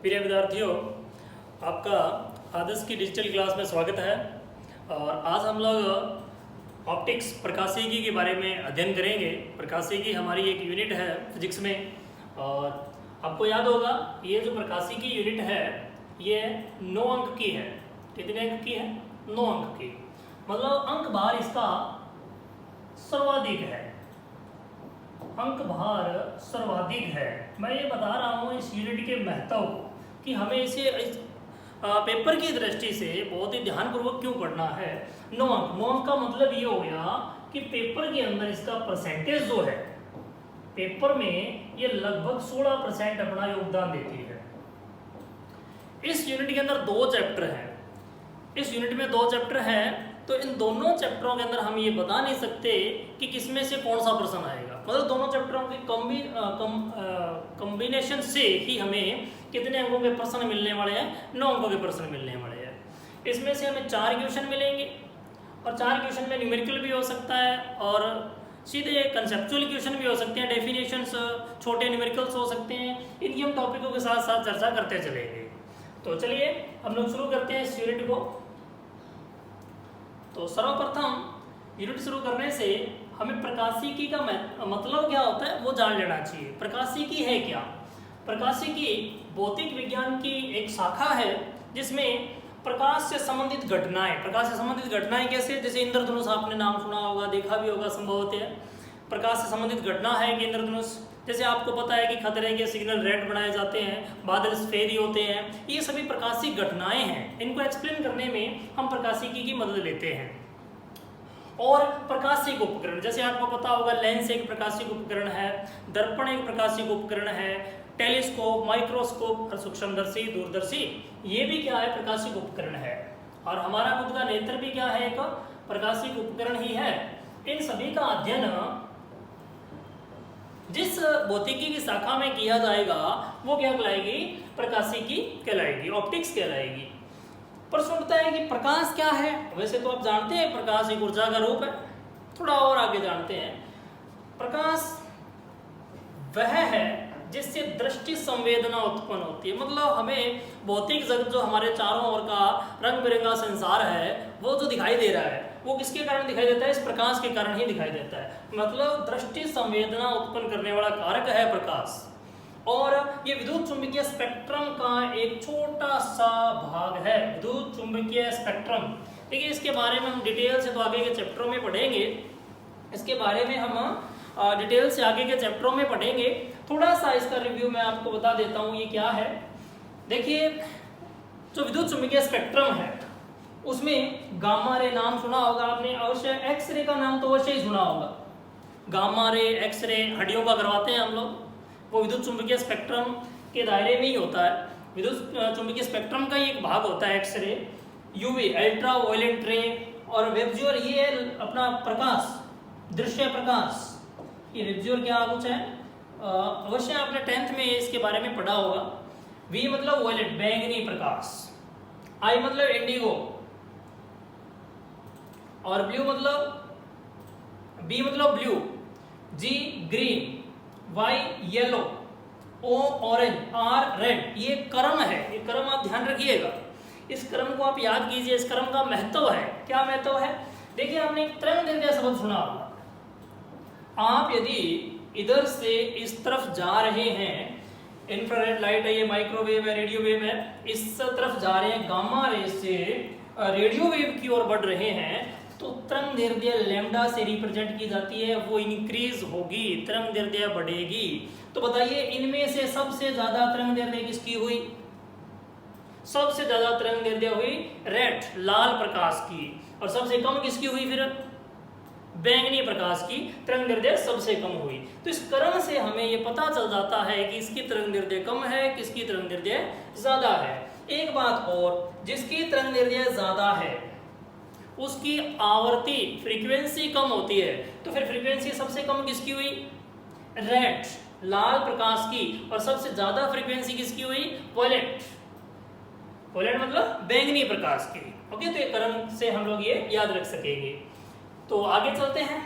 प्रिय विद्यार्थियों, आपका आदर्श की डिजिटल क्लास में स्वागत है। और आज हम लोग ऑप्टिक्स प्रकाशिकी के बारे में अध्ययन करेंगे। प्रकाशिकी हमारी एक यूनिट है फिजिक्स में, और आपको याद होगा ये जो प्रकाशिकी यूनिट है ये 9 अंक की है। कितने अंक की है? 9 अंक की। मतलब अंक भार इसका सर्वाधिक है, अंक भार सर्वाधिक है। मैं ये बता रहा हूँ इस यूनिट के महत्व को कि हमें इसे पेपर की दृष्टि से बहुत ही ध्यानपूर्वक क्यों पढ़ना है। 9 अंक, 9 अंक का मतलब ये हो गया कि पेपर के अंदर इसका परसेंटेज जो है, पेपर में ये लगभग 16% अपना योगदान देती है। इस यूनिट के अंदर 2 चैप्टर हैं। इस यूनिट में 2 चैप्टर हैं, तो इन दोनों चैप्टरों के अंदर हम ये बता नहीं सकते कि किसमें से कौन सा प्रश्न आएगा। मतलब दोनों चैप्टरों के कॉम्बिनेशन से ही हमें कितने अंकों के प्रश्न मिलने वाले हैं? 9 अंकों के प्रश्न मिलने वाले हैं। इसमें से हमें 4 क्वेश्चन मिलेंगे, और 4 क्वेश्चन में न्यूमेरिकल भी हो सकता है और सीधे कंसेप्चुअल क्वेश्चन भी हो सकते हैं, डेफिनेशंस, छोटे न्यूमेरिकल्स हो सकते हैं। इनकी हम टॉपिकों के साथ साथ चर्चा करते चलेंगे। तो चलिए हम लोग शुरू करते हैं इस यूनिट को। तो सर्वप्रथम यूनिट शुरू करने से हमें प्रकाशिकी का मतलब क्या होता है वो जान लेना चाहिए। प्रकाशिकी है क्या? प्रकाशिकी भौतिक विज्ञान की एक शाखा है जिसमें प्रकाश से संबंधित घटनाएं, प्रकाश से संबंधित घटनाएं कैसे? जैसे इंद्रधनुष, आपने नाम सुना होगा, देखा भी होगा संभवतः। प्रकाश से संबंधित घटना है कि इंद्रधनुष, जैसे आपको पता है कि खतरे के सिग्नल रेड बनाए जाते हैं, बादल सफेद होते हैं, ये सभी प्रकाशिक घटनाएं हैं। इनको एक्सप्लेन करने में हम प्रकाशिकी की मदद लेते हैं। और प्रकाशिक उपकरण, जैसे आपको पता होगा लेंस एक प्रकाशिक उपकरण है, दर्पण एक प्रकाशिक उपकरण है, टेलीस्कोप, माइक्रोस्कोप, सूक्ष्मदर्शी, दूरदर्शी, ये भी क्या है? प्रकाशिक उपकरण है। और हमारा खुद का नेत्र भी क्या है? एक प्रकाशिक उपकरण ही है। इन सभी का अध्ययन जिस भौतिकी की शाखा में किया जाएगा वो क्या कहलाएगी? प्रकाशिकी कहलाएगी, ऑप्टिक्स कहलाएगी। प्रश्न उठता है कि प्रकाश क्या है? वैसे तो आप जानते हैं प्रकाश एक ऊर्जा का रूप है। थोड़ा और आगे जानते हैं। प्रकाश वह है जिससे दृष्टि संवेदना उत्पन्न होती है। मतलब हमें भौतिक जगत जो हमारे चारों ओर का रंग बिरंगा संसार है वो जो दिखाई दे रहा है वो किसके कारण दिखाई देता है? इस प्रकाश के कारण ही दिखाई देता है। मतलब दृष्टि संवेदना उत्पन्न करने वाला कारक है प्रकाश। और ये विद्युत चुंबकीय स्पेक्ट्रम का एक छोटा सा भाग है, विद्युत चुंबकीय स्पेक्ट्रम। देखिए इसके बारे में हम डिटेल से तो आगे के चैप्टरों में पढ़ेंगे, इसके बारे में हम डिटेल से आगे के चैप्टरों में पढ़ेंगे। थोड़ा सा इसका रिव्यू मैं आपको बता देता हूँ ये क्या है। देखिए जो विद्युत चुंबकीय स्पेक्ट्रम है उसमें गामा रे नाम सुना होगा आपने, अवश्य। एक्सरे का नाम तो अवश्य ही सुना होगा। गामा रे, एक्सरे हड्डियों का करवाते हैं हम लोग, वो विद्युत चुंबकीय स्पेक्ट्रम के दायरे में ही होता है। विद्युत चुंबकीय स्पेक्ट्रम का ही एक भाग होता है एक्सरे, यूवी अल्ट्रा वायलेट रे, और वेबज्योर ये है अपना प्रकाश, दृश्य प्रकाश। ये वेबज्योर क्या कुछ है? अवश्य आपने 10th में इसके बारे में पढ़ा होगा। वी मतलब वायलेट, बैंगनी प्रकाश, आई मतलब इंडिगो, और ब्लू मतलब, बी मतलब blue, G green, Y yellow, O orange, R red. ये क्रम है, ये क्रम आप ध्यान रखिएगा। इस क्रम को आप याद कीजिए। इस क्रम का महत्व है। क्या महत्व है? देखिए आपने एक तरंगदैर्घ्य शब्द सुना होगा। आप यदि इधर से इस तरफ जा रहे हैं, इंफ्रारेड लाइट है, ये माइक्रोवेव है, रेडियो वेव है, इस तरफ जा रहे हैं, गामा रे से रेडियो वेव की ओर बढ़ रहे हैं, तो तरंगदैर्घ्य लैम्डा से रिप्रेजेंट की जाती है, वो इंक्रीज होगी, तरंगदैर्घ्य बढ़ेगी। तो बताइए इनमें से सबसे ज्यादा तरंगदैर्घ्य किसकी हुई? सबसे ज्यादा तरंगदैर्घ्य हुई रेड, लाल प्रकाश की। और सबसे कम किसकी हुई? फिर बैंगनी प्रकाश की तरंगदैर्घ्य सबसे कम हुई। तो इस क्रम से हमें ये पता चल जाता है कि इसकी तरंगदैर्घ्य कम है, किसकी तरंगदैर्घ्य ज्यादा है। एक बात और, जिसकी तरंगदैर्घ्य ज्यादा है उसकी आवर्ती फ्रीक्वेंसी कम होती है। तो फिर फ्रीक्वेंसी सबसे कम किसकी हुई? रेड, लाल प्रकाश की। और सबसे ज्यादा फ्रीक्वेंसी किसकी हुई? वायलेट, वायलेट मतलब बैंगनी प्रकाश की। ओके, तो ये क्रम से हम लोग ये याद रख सकेंगे। तो आगे चलते हैं।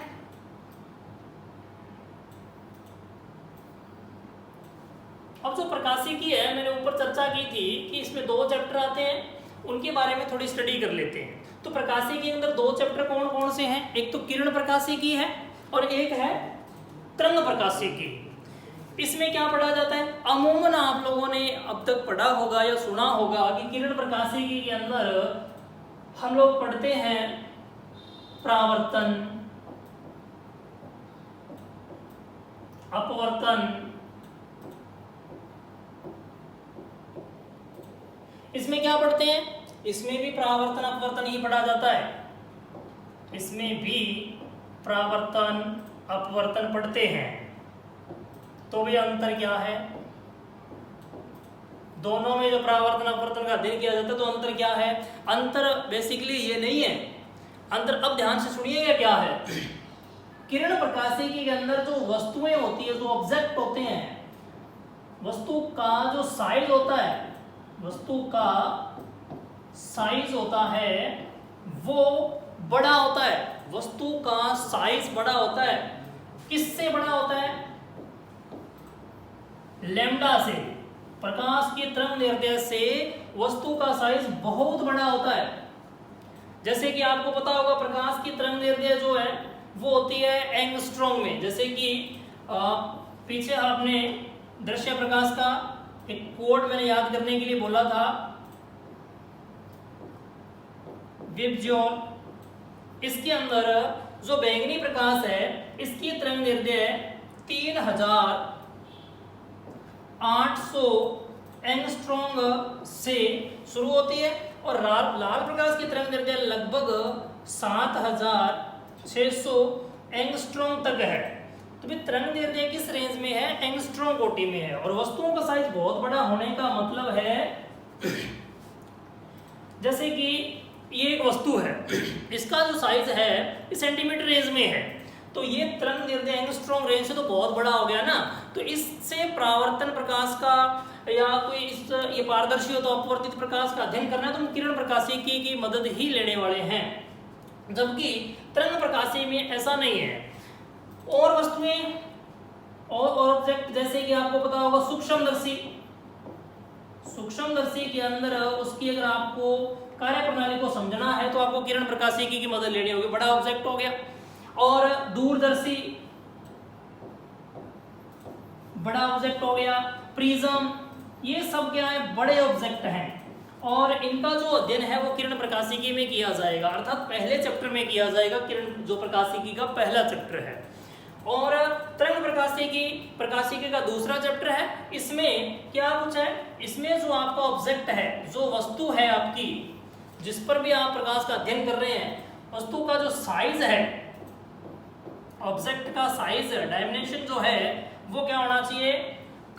अब जो प्रकाशिकी है, मैंने ऊपर चर्चा की थी कि इसमें 2 चैप्टर आते हैं, उनके बारे में थोड़ी स्टडी कर लेते हैं। तो प्रकाशिकी के अंदर 2 चैप्टर कौन कौन से हैं? एक तो किरण प्रकाशिकी है और एक है तरंग प्रकाशिकी। इसमें क्या पढ़ा जाता है? अमूमन आप लोगों ने अब तक पढ़ा होगा या सुना होगा कि किरण प्रकाशिकी के अंदर हम लोग पढ़ते हैं परावर्तन, अपवर्तन। इसमें क्या पढ़ते हैं? इसमें भी परावर्तन अपवर्तन ही पढ़ा जाता है। इसमें भी परावर्तन अपवर्तन पढ़ते हैं। तो भी अंतर क्या है? दोनों में जो परावर्तन अपवर्तन का अध्ययन किया जाता है, तो अंतर क्या है? अंतर बेसिकली ये नहीं है। अंतर, अब ध्यान से सुनिएगा, क्या है? किरण प्रकाशिकी के अंदर जो वस्तुएं होती है, जो ऑब्जेक्ट होते हैं, वस्तु का जो साइज होता है, वस्तु का साइज होता है वो बड़ा होता है। वस्तु का साइज बड़ा होता है। किससे बड़ा होता है? लैम्डा से। प्रकाश की तरंग दैर्ध्य से वस्तु का साइज बहुत बड़ा होता है। जैसे कि आपको पता होगा, प्रकाश की तरंग दैर्ध्य जो है वो होती है एंगस्ट्रॉम में। जैसे कि पीछे आपने दृश्य प्रकाश का एक कोड मैंने याद करने के लिए बोला था, विबज्योर। इसके अंदर जो बैंगनी प्रकाश है, इसकी तरंग दैर्ध्य 3800 एंगस्ट्रॉम से शुरू होती है और लाल प्रकाश की तरंग दैर्ध्य लगभग 7600 एंगस्ट्रॉम तक है। तो भी तरंग दैर्ध्य किस रेंज में है? एंगस्ट्रॉम कोटि में है। और वस्तुओं का साइज बहुत बड़ा होने का मतलब है, जैसे कि ये एक वस्तु है, इसका जो साइज है ये सेंटीमीटर रेंज में है, तो ये तरंग दैर्ध्य एंगस्ट्रॉम रेंज से तो बहुत बड़ा हो गया ना। तो इससे परावर्तन प्रकाश का या कोई ये पारदर्शी हो तो अपवर्तित प्रकाश का अध्ययन करना है, तो हम किरण प्रकाशिकी की मदद ही लेने वाले हैं। जबकि तरंग प्रकाशिकी में ऐसा नहीं है। और वस्तुएं और ऑब्जेक्ट, जैसे कि आपको पता होगा सूक्ष्मदर्शी। सूक्ष्मदर्शी के अंदर उसकी अगर आपको कार्य प्रणाली को समझना है तो आपको किरण प्रकाशिकी की मदद लेनी होगी। बड़ा ऑब्जेक्ट हो गया। और दूरदर्शी बड़ा ऑब्जेक्ट हो गया। प्रिज्म, ये सब क्या है? बड़े ऑब्जेक्ट हैं। और इनका जो अध्ययन है वो किरण प्रकाशिकी में किया जाएगा, अर्थात पहले चैप्टर में किया जाएगा। किरण जो प्रकाशिकी का पहला चैप्टर है। और तरंग प्रकाशिकी का दूसरा चैप्टर है। इसमें क्या कुछ है? इसमें जो आपका ऑब्जेक्ट है, जो वस्तु है आपकी, जिस पर भी आप प्रकाश का अध्ययन कर रहे हैं, वस्तु का जो साइज है, ऑब्जेक्ट का साइज, डायमेंशन जो है वो क्या होना चाहिए?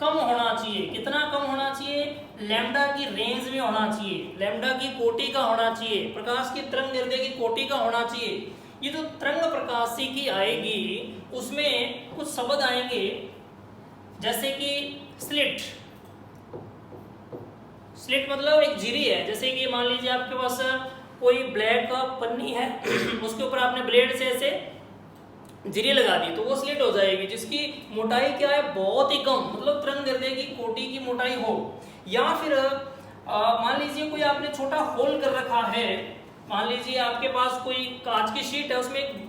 कम होना चाहिए। कितना कम होना चाहिए? लैम्डा की रेंज में होना चाहिए, लैम्डा की कोटि का होना चाहिए, प्रकाश की तरंग दैर्ध्य की कोटि का होना चाहिए। ये जो तरंग प्रकाशिकी आएगी उसमें कुछ शब्द आएंगे, जैसे कि स्लिट। स्लिट मतलब एक झिरी है। जैसे कि मान लीजिए आपके पास कोई ब्लैक पन्नी है, उसके ऊपर आपने ब्लेड से ऐसे झिरी लगा दी, तो वो स्लिट हो जाएगी, जिसकी मोटाई क्या है? बहुत ही कम, मतलब तरंग दैर्ध्य की कोटि की मोटाई हो। या फिर मान लीजिए कोई आपने छोटा होल कर रखा है, मान लीजिए आपके पास कोई कांच की शीट है, उसमें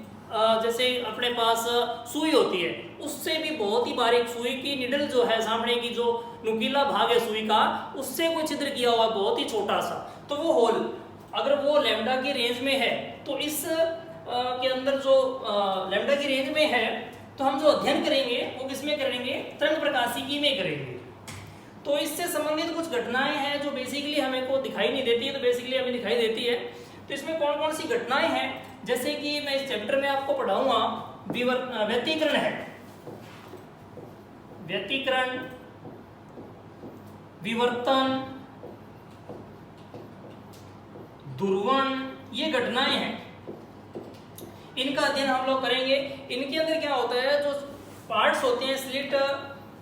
जैसे अपने पास सुई होती है, उससे भी बहुत ही बारीक, सुई की निडल जो है, सामने की जो नुकीला भाग है सुई का, उससे कोई छिद्र किया हुआ बहुत ही छोटा सा, तो वो होल अगर वो लैम्डा की रेंज में है, तो इस के अंदर जो लैम्डा की रेंज में है, तो हम जो अध्ययन करेंगे वो किसमें करेंगे? तरंग प्रकाशिकी में करेंगे। तो इससे संबंधित कुछ घटनाएं हैं जो बेसिकली हमें को दिखाई नहीं देती है, तो बेसिकली हमें दिखाई देती है। तो इसमें कौन कौन सी घटनाएं हैं? जैसे कि मैं इस चैप्टर में आपको पढ़ाऊंगा, व्यतिकरण है, व्यतिकरण, विवर्तन, ध्रुवण, ये घटनाएं हैं, इनका अध्ययन हम लोग करेंगे। इनके अंदर क्या होता है, जो पार्ट्स होते हैं स्लिट,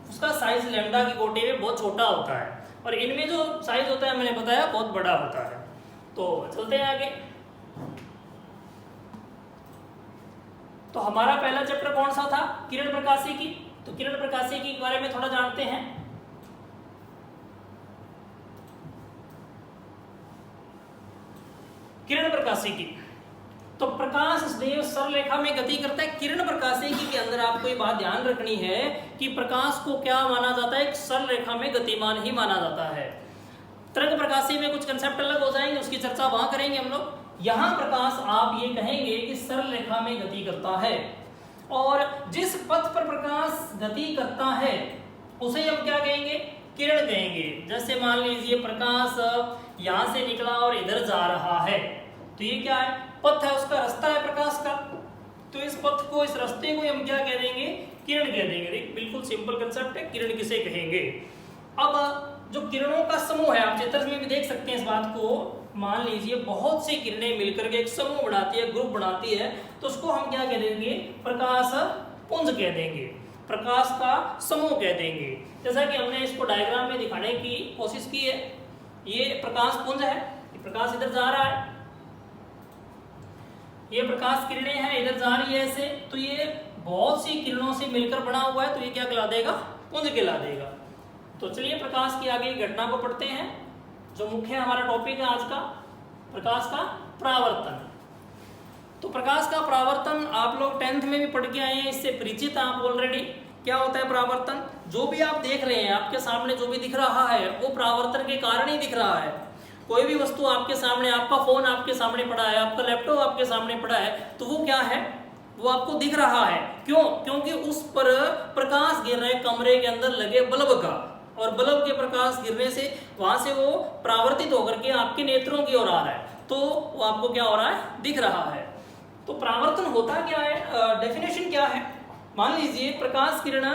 उसका साइज लैम्डा की कोटि में बहुत छोटा होता है, और इनमें जो साइज होता है मैंने बताया बहुत बड़ा होता है। तो चलते हैं आगे। तो हमारा पहला चैप्टर कौन सा था? किरण प्रकाशिकी। तो किरण प्रकाशिकी के बारे में थोड़ा जानते हैं। किरण प्रकाशिकी। तो प्रकाश सदैव सरल रेखा में गति करता है। किरण प्रकाशिकी के अंदर आपको ये बात ध्यान रखनी है कि प्रकाश को क्या माना जाता है, एक सरल रेखा में गतिमान ही माना जाता है। तरंग प्रकाशी में कुछ कंसेप्ट अलग हो जाएंगे, उसकी चर्चा वहां करेंगे हम लोग। यहाँ प्रकाश आप ये कहेंगे कि सरल रेखा में गति करता है, और जिस पथ पर प्रकाश गति करता है उसे हम क्या कहेंगे, किरण कहेंगे। जैसे मान लीजिए प्रकाश यहाँ से निकला और इधर जा रहा है, तो ये क्या है, पथ है, उसका रास्ता है प्रकाश का। तो इस पथ को, इस रास्ते को हम क्या कह देंगे, किरण कह देंगे। देखिए बिल्कुल सिंपल कंसेप्ट है, किरण किसे कहेंगे। अब जो किरणों का समूह है, आप चित्र में भी देख सकते हैं इस बात को। मान लीजिए बहुत सी किरणें मिलकर के एक समूह बनाती है, ग्रुप बनाती है, तो उसको हम क्या कह देंगे, प्रकाश पुंज कह देंगे, प्रकाश का समूह कह देंगे। जैसा कि हमने इसको डायग्राम में दिखाने की कोशिश की है। ये प्रकाश पुंज है, प्रकाश इधर जा रहा है, ये प्रकाश किरणें हैं, इधर जा रही है ऐसे, तो ये बहुत सी किरणों से मिलकर बना हुआ है, तो ये क्या कहला देगा, पुंज कहला देगा। तो चलिए प्रकाश की आगे घटना को पढ़ते हैं। जो मुख्य हमारा टॉपिक है आज का, प्रकाश का परावर्तन। तो प्रकाश का परावर्तन आप लोग 10th में भी पढ़ के आए हैं, इससे परिचित आप ऑलरेडी। क्या होता है परावर्तन, जो भी आप देख रहे हैं, आपके सामने जो भी दिख रहा है वो परावर्तन के कारण ही दिख रहा है। कोई भी वस्तु आपके सामने, आपका फोन आपके सामने पड़ा है, आपका लैपटॉप आपके सामने पड़ा है, तो वो क्या है, वो आपको दिख रहा है। क्यों, क्योंकि उस पर प्रकाश गिर रहा है कमरे के अंदर लगे बल्ब का, और बल्ब के प्रकाश गिरने से वहां से वो परावर्तित होकर के आपके नेत्रों की ओर आ रहा है, तो वो आपको क्या हो रहा है, दिख रहा है। तो परावर्तन होता क्या है, डेफिनेशन क्या है। मान लीजिए प्रकाश किरण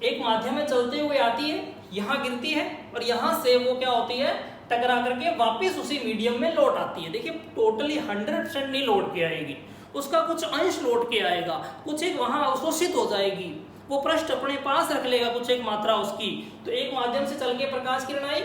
एक माध्यम में चलते हुए आती है, यहाँ गिरती है, और यहाँ से वो क्या होती है, टकरा करके वापस उसी मीडियम में लौट आती है। देखिए टोटली 100% नहीं लौट के आएगी, उसका कुछ अंश लौट के आएगा, कुछ एक वहां अवशोषित हो जाएगी, वो पृष्ठ अपने पास रख लेगा कुछ एक मात्रा उसकी। तो एक माध्यम से चल के प्रकाश किरण आई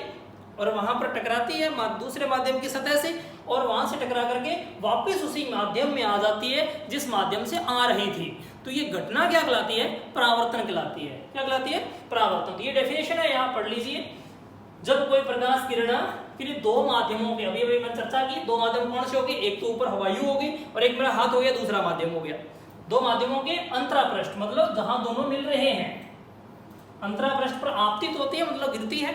और वहां पर टकराती है दूसरे माध्यम की सतह से, और वहां से टकरा करके वापस उसी माध्यम में आ जाती है जिस माध्यम से आ रही थी। तो ये घटना क्या कहलाती है, परावर्तन कहलाती है। क्या कहलाती है, परावर्तन। तो ये डेफिनेशन है, यहाँ पढ़ लीजिए। जब कोई प्रकाश किरण किसी दो माध्यमों के, अभी मैंने चर्चा की, दो माध्यम कौन से होगी, एक तो ऊपर हवायु होगी और एक मेरा हाथ हो गया, दूसरा माध्यम हो गया। दो माध्यमों के अंतरापृष्ठ, मतलब जहां दोनों मिल रहे हैं, अंतरापृष्ठ पर आपतित होती है, मतलब गिरती है,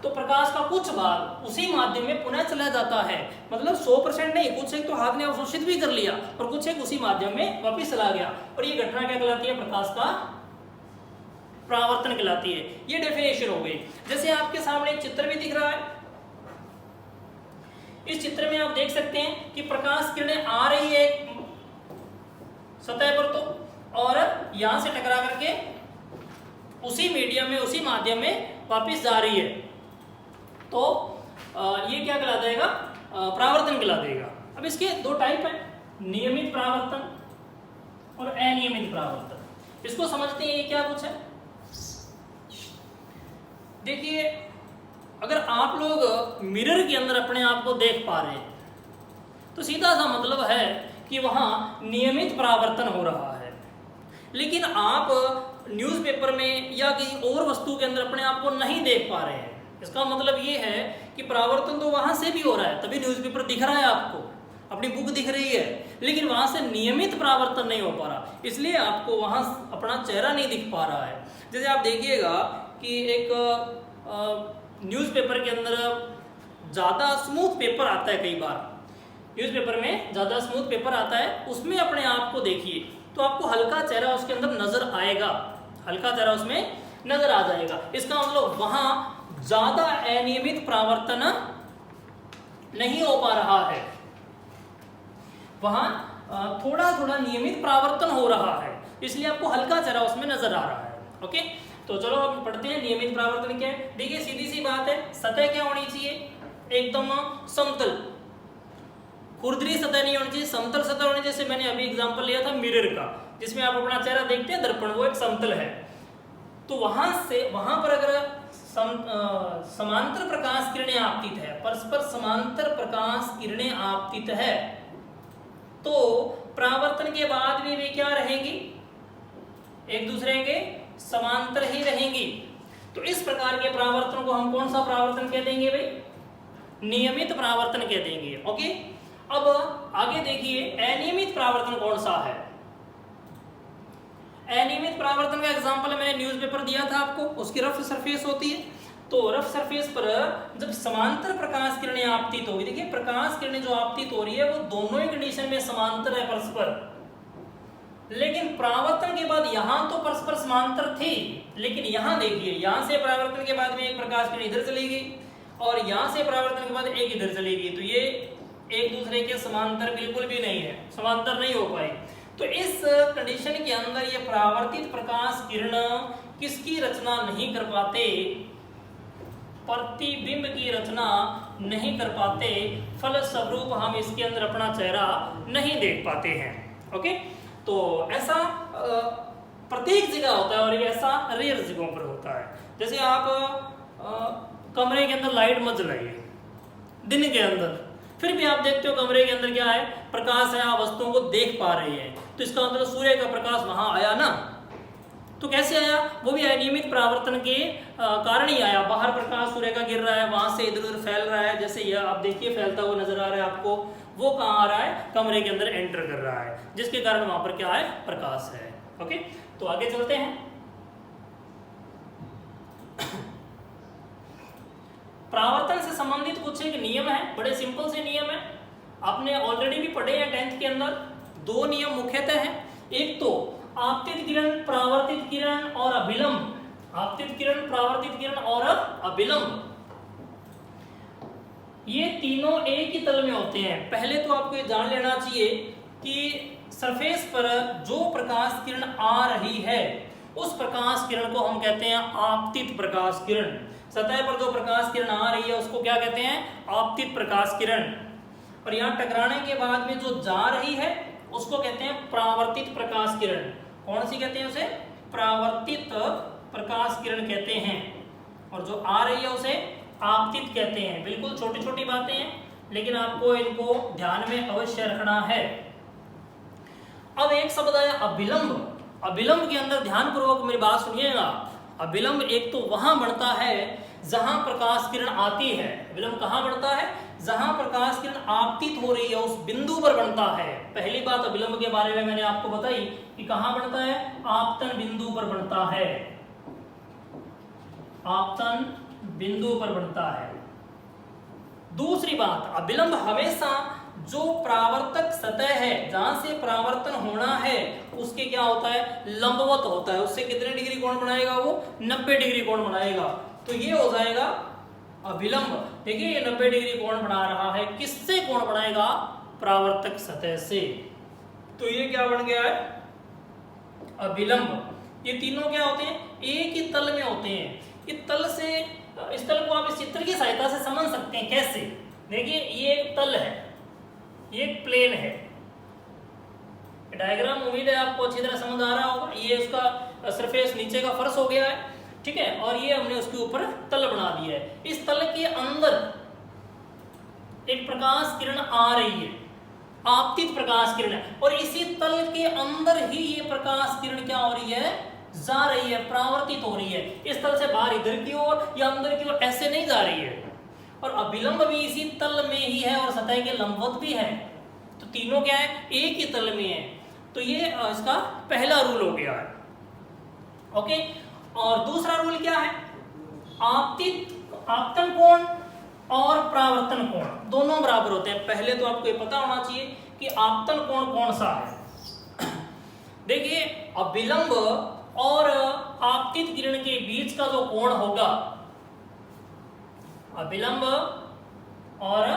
तो प्रकाश का कुछ भाग उसी माध्यम में पुनः चला जाता है। मतलब 100% नहीं, कुछ एक तो हाथ ने अवशोषित भी कर लिया और कुछ एक उसी माध्यम में वापिस चला गया, और ये घटना क्या कहलाती है, प्रकाश का परावर्तन कहलाती है। ये डेफिनेशन हो गई। जैसे आपके सामने एक चित्र भी दिख रहा है, इस चित्र में आप देख सकते हैं कि प्रकाश किरणें आ रही है सतह पर, तो और यहां से टकरा करके उसी मीडियम में, उसी माध्यम में वापस जा रही है, तो ये क्या कहला देगा, परावर्तन कहला देगा। अब इसके दो टाइप है, नियमित परावर्तन और अनियमित परावर्तन। इसको समझते हैं, ये क्या कुछ है। देखिए अगर आप लोग मिरर के अंदर अपने आप को देख पा रहे हैं, तो सीधा सा मतलब है कि वहां नियमित परावर्तन हो रहा है। लेकिन आप न्यूज़पेपर में या किसी और वस्तु के अंदर अपने आप को नहीं देख पा रहे हैं, इसका मतलब ये है कि परावर्तन तो वहां से भी हो रहा है, तभी न्यूज़पेपर दिख रहा है आपको, अपनी बुक दिख रही है, लेकिन वहां से नियमित परावर्तन नहीं हो पा रहा, इसलिए आपको वहां अपना चेहरा नहीं दिख पा रहा है। जैसे आप देखिएगा कि एक न्यूज़पेपर के अंदर ज़्यादा स्मूथ पेपर आता है, कई बार न्यूज़पेपर में ज़्यादा स्मूथ पेपर आता है, उसमें अपने आप को देखिए तो आपको हल्का चेहरा उसके अंदर नजर आएगा, हल्का चेहरा उसमें नजर आ जाएगा। इसका मतलब वहां ज़्यादा अनियमित परावर्तन नहीं हो पा रहा है, वहां थोड़ा थोड़ा नियमित परावर्तन हो रहा है, इसलिए आपको हल्का चेहरा उसमें नजर आ रहा है। ओके, तो चलो अब पढ़ते हैं नियमित परावर्तन क्या है। देखिए सीधी सी बात है, सतह क्या होनी चाहिए, एकदम समतल, खुरदरी सतह नहीं होनी चाहिए, समतल सतह होनी चाहिए। जैसे मैंने अभी एग्जांपल लिया था मिरर का, जिसमें आप अपना चेहरा देखते हैं, दर्पण, वो एक समतल है। तो वहां पर अगर समांतर प्रकाश किरणें आपतित है, परस्पर समांतर प्रकाश किरणें आपतित है, तो परावर्तन के बाद भी वे क्या रहेंगी, एक दूसरे के समांतर ही रहेंगी। तो इस प्रकार के परावर्तन को हम कौन सा परावर्तन कह देंगे भाई, नियमित परावर्तन कह देंगे। ओके, अब आगे देखिए अनियमित परावर्तन कौन सा है। अनियमित परावर्तन का एग्जांपल मैंने न्यूज़पेपर दिया था आपको, उसकी रफ सरफेस होती है। तो रफ सरफेस पर जब समांतर प्रकाश किरणें आपतित होगी, देखिए प्रकाश किरणें जो आपतित हो रही है वो दोनों ही कंडीशन में समांतर है परस्पर, लेकिन परावर्तन के बाद यहां तो परस्पर समांतर थी, लेकिन यहां देखिए यहां से परावर्तन के बाद में एक प्रकाश किरण इधर चली गई और यहां से परावर्तन के बाद एक इधर चली गई, तो ये एक दूसरे के समांतर बिल्कुल भी नहीं है, समांतर नहीं हो पाई। तो इस कंडीशन के अंदर ये परावर्तित प्रकाश किरण किसकी रचना नहीं कर पाते, प्रतिबिंब की रचना नहीं कर पाते, फलस्वरूप हम इसके अंदर अपना चेहरा नहीं देख पाते हैं। ओके, तो ऐसा प्रत्येक जगह होता है और ये ऐसा रेयर जगहों पर होता है। जैसे आप कमरे के अंदर लाइट मत जलाइए दिन के अंदर, फिर भी आप देखते हो कमरे के अंदर क्या है, प्रकाश है, आप वस्तुओं को देख पा रहे हैं, तो इसका मतलब सूर्य का प्रकाश वहां आया ना। तो कैसे आया, वो भी अनियमित परावर्तन के कारण ही आया। बाहर प्रकाश सूर्य का गिर रहा है, वहां से इधर उधर फैल रहा है, जैसे यह आप देखिए फैलता हुआ नजर आ रहा है आपको, वो कहाँ आ रहा है, कमरे के अंदर एंटर कर रहा है, जिसके कारण वहां पर क्या है, प्रकाश है। ओके, तो आगे चलते हैं। परावर्तन से संबंधित कुछ एक नियम है, बड़े सिंपल से नियम है, आपने ऑलरेडी भी पढ़े हैं 10th के अंदर। दो नियम मुख्यतः हैं, एक तो आपतित किरण, परावर्तित किरण और अभिलंब, आपतित किरण, परावर्तित किरण और अभिलंब, ये तीनों एक ही तल में होते हैं। पहले तो आपको ये जान लेना चाहिए कि सरफेस पर जो प्रकाश किरण आ रही है उस प्रकाश किरण को हम कहते हैं आपतित प्रकाश किरण। सतह पर जो प्रकाश किरण आ रही है उसको क्या कहते हैं, आपतित प्रकाश किरण। और यहाँ टकराने के बाद में जो जा रही है उसको कहते हैं परावर्तित प्रकाश किरण। कौन सी कहते हैं उसे, परावर्तित प्रकाश किरण कहते हैं। और जो आ रही है उसे आपतित कहते हैं। बिल्कुल छोटी छोटी बातें हैं, लेकिन आपको इनको ध्यान में अवश्य रखना है। अब एक शब्द आया अभिलंब। अभिलंब के अंदर ध्यानपूर्वक मेरी बात सुनिएगा। अभिलंब एक तो वहां बढ़ता है जहां प्रकाश किरण आती है। अभिलंब कहां बढ़ता है, जहां प्रकाश किरण आपतित हो रही है उस बिंदु पर बनता है। पहली बात अभिलंब के बारे में मैंने आपको बताई कि कहां बढ़ता है, आपतन बिंदु पर बनता है, आपतन बिंदु पर बनता है। दूसरी बात, अभिलंब हमेशा जो परावर्तक सतह है जहां से परावर्तन होना है उसके क्या होता है, लंबवत होता है। उससे कितने डिग्री कोण बनाएगा, वो 90 डिग्री कोण बनाएगा। तो ये हो जाएगा अभिलंब। देखिए ये 90 डिग्री कोण बना रहा है, किससे कोण बनाएगा, परावर्तक सतह से। तो ये क्या बन गया है, अभिलंब। ये तीनों क्या होते हैं, एक ही तल में होते हैं। ये तल से, इस तल को आप इस चित्र की सहायता से समझ सकते हैं। कैसे, देखिए ये एक तल है, ये एक प्लेन है। डायग्राम उम्मीद है आपको अच्छी तरह समझ आ रहा होगा। ये उसका सरफेस नीचे का फर्श हो गया है, ठीक है, और ये हमने उसके ऊपर तल बना दिया है। इस तल के अंदर एक प्रकाश किरण आ रही है, आपतित प्रकाश किरण, और इसी तल के अंदर ही ये प्रकाश किरण क्या हो रही है, जा रही है, परावर्तित हो रही है। इस तल से बाहर इधर की ओर या अंदर की ओर ऐसे नहीं जा रही है। और अभिलंब भी इसी तल में ही है और सतह के लंबवत भी है। तो तीनों क्या है, एक ही तल में है। तो ये इसका पहला रूल हो गया है। ओके, और दूसरा रूल क्या है, आपतन कोण और परावर्तन कोण दोनों बराबर होते हैं। पहले तो आपको ये पता होना चाहिए कि आपतन कोण कौन सा है। देखिए अभिलंब और आपतित किरण के बीच का जो कोण होगा, अभिलंब और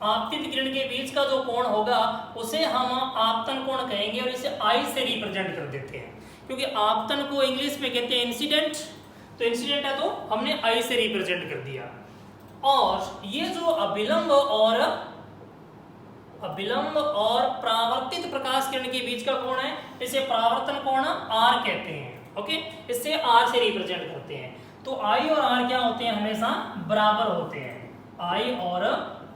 आपतित किरण के बीच का जो कोण होगा उसे हम आपतन कोण कहेंगे और इसे आई से रिप्रेजेंट कर देते हैं, क्योंकि आपतन को इंग्लिश में कहते हैं इंसिडेंट। तो इंसिडेंट है तो हमने आई से रिप्रेजेंट कर दिया। और ये जो अभिलंब और परावर्तित प्रकाश किरण के बीच का कोण है इसे परावर्तन कोण आर कहते हैं। ओके, इससे आर से रिप्रेजेंट करते हैं। तो आई और आर क्या होते हैं, हमेशा बराबर होते हैं। आई और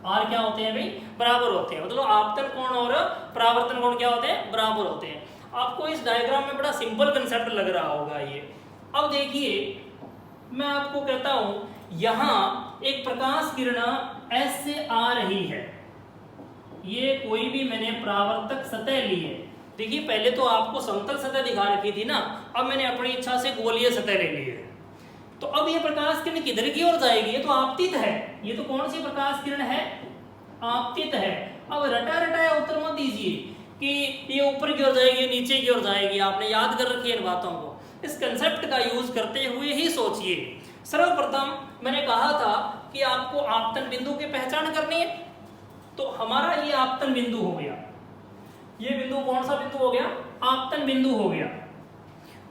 आर क्या होते हैं भाई, बराबर होते हैं। मतलब आपतन कोण और परावर्तन कोण क्या होते हैं, बराबर होते हैं। आपको इस डायग्राम में बड़ा सिंपल कंसेप्ट लग रहा होगा ये। अब देखिए मैं आपको कहता हूं यहां एक प्रकाश किरण ऐसे आ रही है, ये कोई भी मैंने परावर्तक सतह ली है। देखिए पहले तो आपको समतल सतह दिखा रखी थी ना, अब मैंने अपनी इच्छा से गोलीय सतह ले ली है। तो अब ये प्रकाश किरण किधर की ओर जाएगी? ये तो आपतित है। ये तो कौन सी प्रकाश किरण है? आपतित है। अब रटा रटाया उत्तर मत दीजिए कि ये ऊपर की ओर जाएगी नीचे की ओर जाएगी। आपने याद कर रखी है इन बातों को। इस कंसेप्ट का यूज करते हुए ही सोचिए। सर्वप्रथम मैंने कहा था कि आपको आपतन बिंदु की पहचान करनी है। तो हमारा ये आपतन बिंदु हो गया। ये बिंदु कौन सा बिंदु हो गया? आपतन बिंदु हो गया।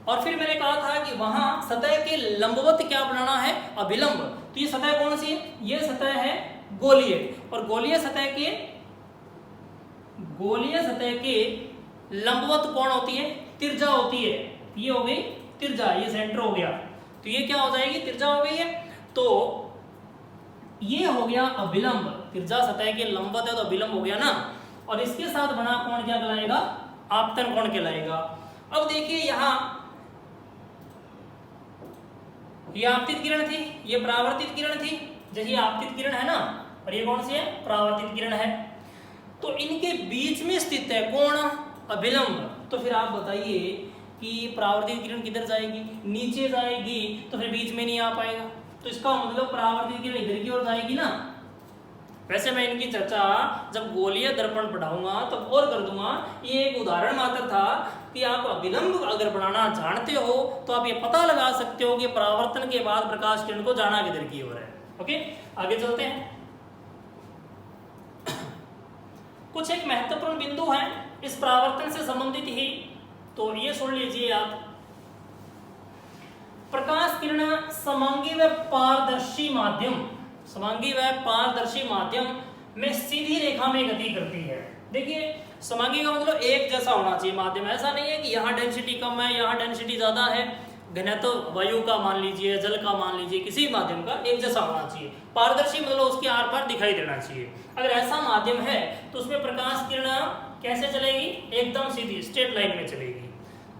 और फिर मैंने कहा था कि वहां सतह के लंबवत क्या बनाना है? अभिलंब। तो ये सतह कौन सी है? ये सतह है गोलीय। और गोलीय सतह के लंबवत कौन होती है? तिर्जा होती है। ये हो गई तिर्जा, ये सेंटर हो गया। तो ये क्या हो जाएगी? तिर्जा हो गई है। तो ये हो गया अभिलंब। तिर्जा सतह के लंबवत है तो अभिलंब हो गया ना। और इसके साथ बना कोण क्या कहलाएगा? आपतन कोण कहलाएगा। अब देखिए यहां ये आपतित किरण थी, ये परावर्तित किरण थी। जैसे ये आपतित किरण है ना, और ये कौन सी है? परावर्तित किरण है। तो इनके बीच में स्थित है कौन? अभिलंब। तो फिर आप बताइए कि परावर्तित किरण किधर जाएगी? नीचे जाएगी। तो फिर बीच में नहीं आ पाएगा। तो इसका मतलब परावर्तित किरण इधर की ओर जाएगी ना। वैसे मैं इनकी चर्चा जब गोलीय दर्पण पढ़ाऊंगा तब और कर दूंगा। ये एक उदाहरण मात्र था कि आप अभिलंब अगर बनाना जानते हो तो आप ये पता लगा सकते हो कि परावर्तन के बाद प्रकाश किरण को जाना किधर की ओर है। ओके, आगे चलते हैं। कुछ एक महत्वपूर्ण बिंदु है इस परावर्तन से संबंधित ही, तो ये सुन लीजिए आप। प्रकाश किरण समांगी व पारदर्शी माध्यम में सीधी रेखा में गति करती है। देखिए समांगी का मतलब एक जैसा होना चाहिए माध्यम। ऐसा नहीं है कि यहाँ डेंसिटी कम है यहाँ डेंसिटी ज्यादा है। घनत्व वायु का मान लीजिए, जल का मान लीजिए, किसी माध्यम का एक जैसा होना चाहिए। पारदर्शी मतलब उसके आर पार दिखाई देना चाहिए। अगर ऐसा माध्यम है तो उसमें प्रकाश किरण कैसे चलेगी? एकदम सीधी स्ट्रेट लाइन में चलेगी।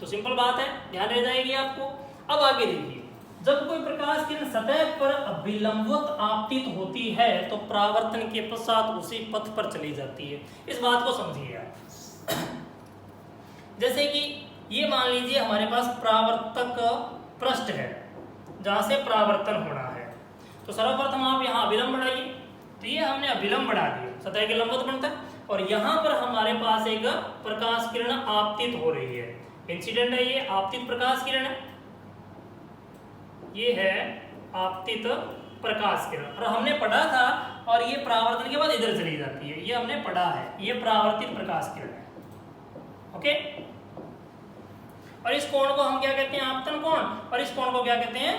तो सिंपल बात है, ध्यान रह जाएगी आपको। अब आगे देखिए, जब कोई प्रकाश किरण सतह पर अभिलंबवत आपतित होती है तो परावर्तन के पश्चात उसी पथ पर चली जाती है। इस बात को समझिए आप। जैसे कि ये मान लीजिए हमारे पास परावर्तक पृष्ठ है जहां से परावर्तन होना है। तो सर्वप्रथम आप यहाँ अभिलंब बढ़ाइए। तो ये हमने अभिलंब बढ़ा दिया, सतह के लंबवत बनता है। और यहाँ पर हमारे पास एक प्रकाश किरण आपतित हो रही है। इंसिडेंट है, ये आपतित प्रकाश किरण है। ये है आपतित प्रकाश किरण। और हमने पढ़ा था, और ये परावर्तन के बाद इधर चली जाती है। ये हमने पढ़ा है, ये परावर्तित प्रकाश किरण है। ओके, और इस कोण को हम क्या कहते हैं? आपतन कोण। और इस कोण को क्या कहते हैं?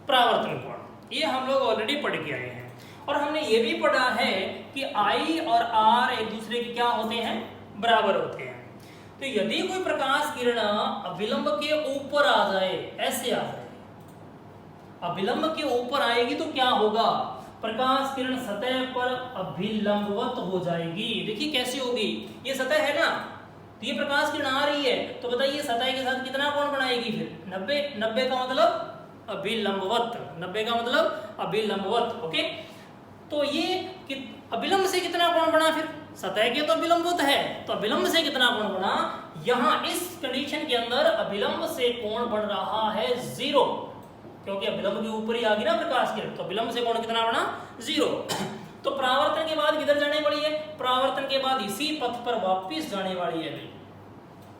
परावर्तन कोण। ये हम लोग ऑलरेडी पढ़ के आए हैं। और हमने ये भी पढ़ा है कि I और R एक दूसरे के क्या होते हैं? बराबर होते हैं। तो यदि कोई प्रकाश किरण अभिलंब के ऊपर आ जाए, ऐसे आ जाए, अभिलंब के ऊपर आएगी तो क्या होगा? प्रकाश किरण सतह पर अभिलंबवत हो जाएगी। देखिए कैसी होगी? ये सतह है ना, तो ये प्रकाश किरण आ रही है, तो बताइए सतह के साथ कितना कोण बनाएगी? फिर 90। 90 का मतलब अभिलंबवत। 90 का मतलब अभिलंबवत। ओके, तो ये अभिलंब से कितना कोण बना? फिर सतह के तो अभिलंबवत है, तो अभिलंब से कितना कोण बना? यहाँ इस कंडीशन के अंदर अभिलंब से कोण बन रहा है 0, क्योंकि अभिलंब के ऊपर ही आ गई ना प्रकाश किरण। तो अभिलंब से कोण कितना बना? 0। तो परावर्तन के बाद किधर जाने वाली है? परावर्तन के बाद इसी पथ पर वापस जाने वाली है।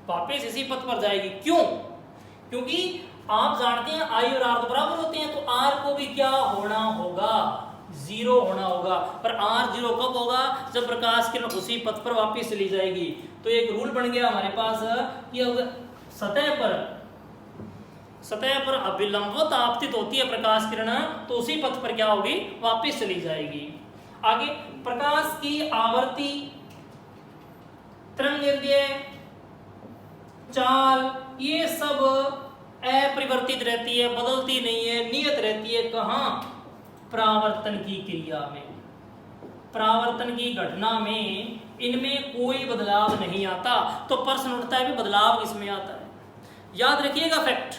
वापस इसी पथ पर जाएगी। क्यों? क्योंकि आप जानते हैं I और R तो बराबर होते हैं, तो R को भी क्या होना होगा? 0 होना होगा। पर R 0 कब होगा? जब प्रकाश किरण उसी पथ पर वापस चली जाएगी। तो एक रूल बन गया हमारे पास कि अगर सतह पर अभिलंबवत आपतित होती है प्रकाश किरण, तो उसी पथ पर क्या होगी? वापस चली जाएगी। आगे, प्रकाश की आवर्ती, तरंगदैर्ध्य, चाल, ये सब अपरिवर्तित रहती है, बदलती नहीं है, नियत रहती है। कहाँ? परावर्तन की क्रिया में, परावर्तन की घटना में इनमें कोई बदलाव नहीं आता। तो प्रश्न उठता है भी बदलाव किसमें आता है? याद रखिएगा फैक्ट,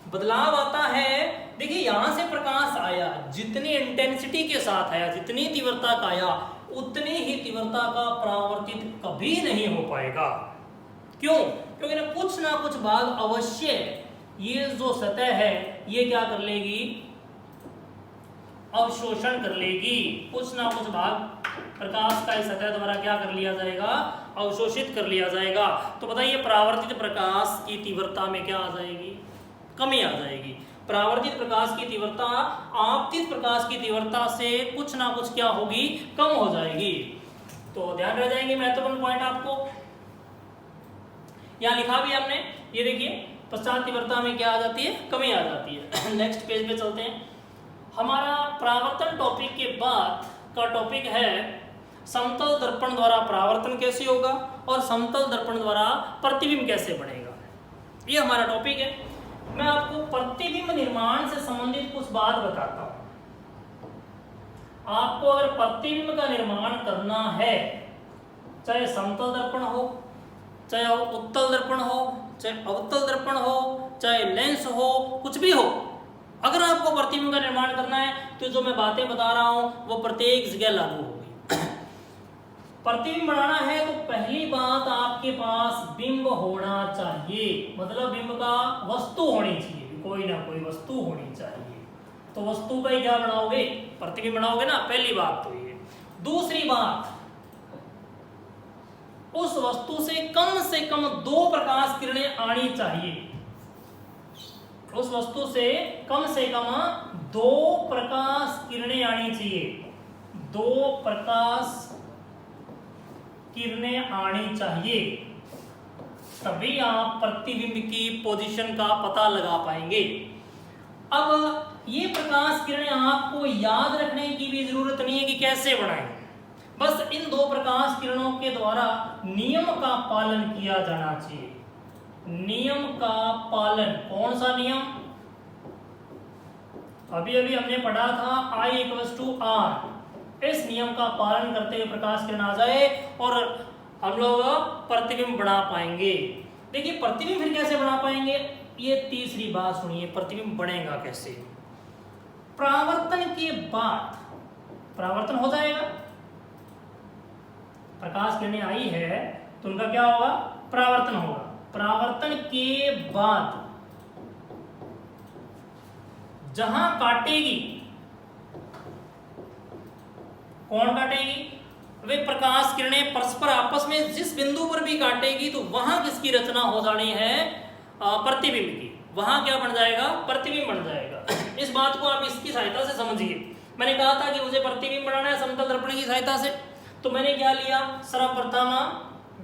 बदलाव आता है। देखिए यहां से प्रकाश आया, जितनी इंटेंसिटी के साथ आया, जितनी तीव्रता का आया, उतनी ही तीव्रता का परावर्तित कभी नहीं हो पाएगा। क्यों? क्योंकि ना कुछ भाग अवश्य ये जो सतह है ये क्या कर लेगी, अवशोषण कर लेगी। कुछ ना कुछ भाग प्रकाश का इस सतह द्वारा क्या कर लिया जाएगा, अवशोषित कर लिया जाएगा। तो बताइए परावर्तित प्रकाश की तीव्रता में क्या आ जाएगी, कमी आ जाएगी। परावर्तित प्रकाश की तीव्रता आपतित प्रकाश की तीव्रता से कुछ ना कुछ क्या होगी, कम हो जाएगी। तो ध्यान रह जाएंगे महत्वपूर्ण पॉइंट आपको यहां लिखा भी हमने, ये देखिए पश्चात तीव्रता में क्या आ जाती है, कमी आ जाती है। नेक्स्ट पेज पे चलते हैं। हमारा परावर्तन टॉपिक के बाद का टॉपिक है समतल दर्पण द्वारा परावर्तन कैसे होगा और समतल दर्पण द्वारा प्रतिबिंब कैसे बनेगा, ये हमारा टॉपिक है। मैं आपको प्रतिबिंब निर्माण से संबंधित कुछ बात बताता हूं। आपको अगर प्रतिबिंब का निर्माण करना है, चाहे समतल दर्पण हो, चाहे उत्तल दर्पण हो, चाहे अवतल दर्पण हो, चाहे लेंस हो, कुछ भी हो, अगर आपको प्रतिबिंब का निर्माण करना है तो जो मैं बातें बता रहा हूं वो प्रत्येक जगह लागू होगी। प्रतिबिंब बनाना है तो पहली बात आपके पास बिंब होना चाहिए, मतलब बिंब का वस्तु होनी चाहिए, कोई ना कोई वस्तु होनी चाहिए। तो वस्तु का ही क्या बनाओगे, प्रतिबिंब बनाओगे ना, पहली बात तो ये। दूसरी बात, उस वस्तु से कम 2 प्रकाश किरणें आनी चाहिए। उस वस्तु से कम 2 प्रकाश किरणें आनी चाहिए, 2 प्रकाश किरणें आनी चाहिए, तभी आप प्रतिबिंब की पोजीशन का पता लगा पाएंगे। अब ये प्रकाश किरणें आपको याद रखने की भी जरूरत नहीं है कि कैसे बनाएं, बस इन 2 प्रकाश किरणों के द्वारा नियम का पालन किया जाना चाहिए। नियम का पालन, कौन सा नियम, अभी हमने पढ़ा था I = R। इस नियम का पालन करते हुए प्रकाश किरण आ जाए और हम लोग प्रतिबिंब बना पाएंगे। देखिए प्रतिबिंब फिर कैसे बना पाएंगे, ये तीसरी बात सुनिए, प्रतिबिंब बनेगा कैसे। परावर्तन के बाद, परावर्तन हो जाएगा, प्रकाश किरणें आई है तो उनका क्या होगा, परावर्तन होगा। परावर्तन के बाद जहां काटेगी, कौन काटेगी, वे प्रकाश किरणें परस्पर आपस में जिस बिंदु पर भी काटेगी तो वहां किसकी रचना हो जानी है, प्रतिबिंब की। वहां क्या बन जाएगा, प्रतिबिंब बन जाएगा। इस बात को आप इसकी सहायता से समझिए। मैंने कहा था कि मुझे प्रतिबिंब बनाना है समतल दर्पण की सहायता से, तो मैंने क्या लिया, सर्वप्रथम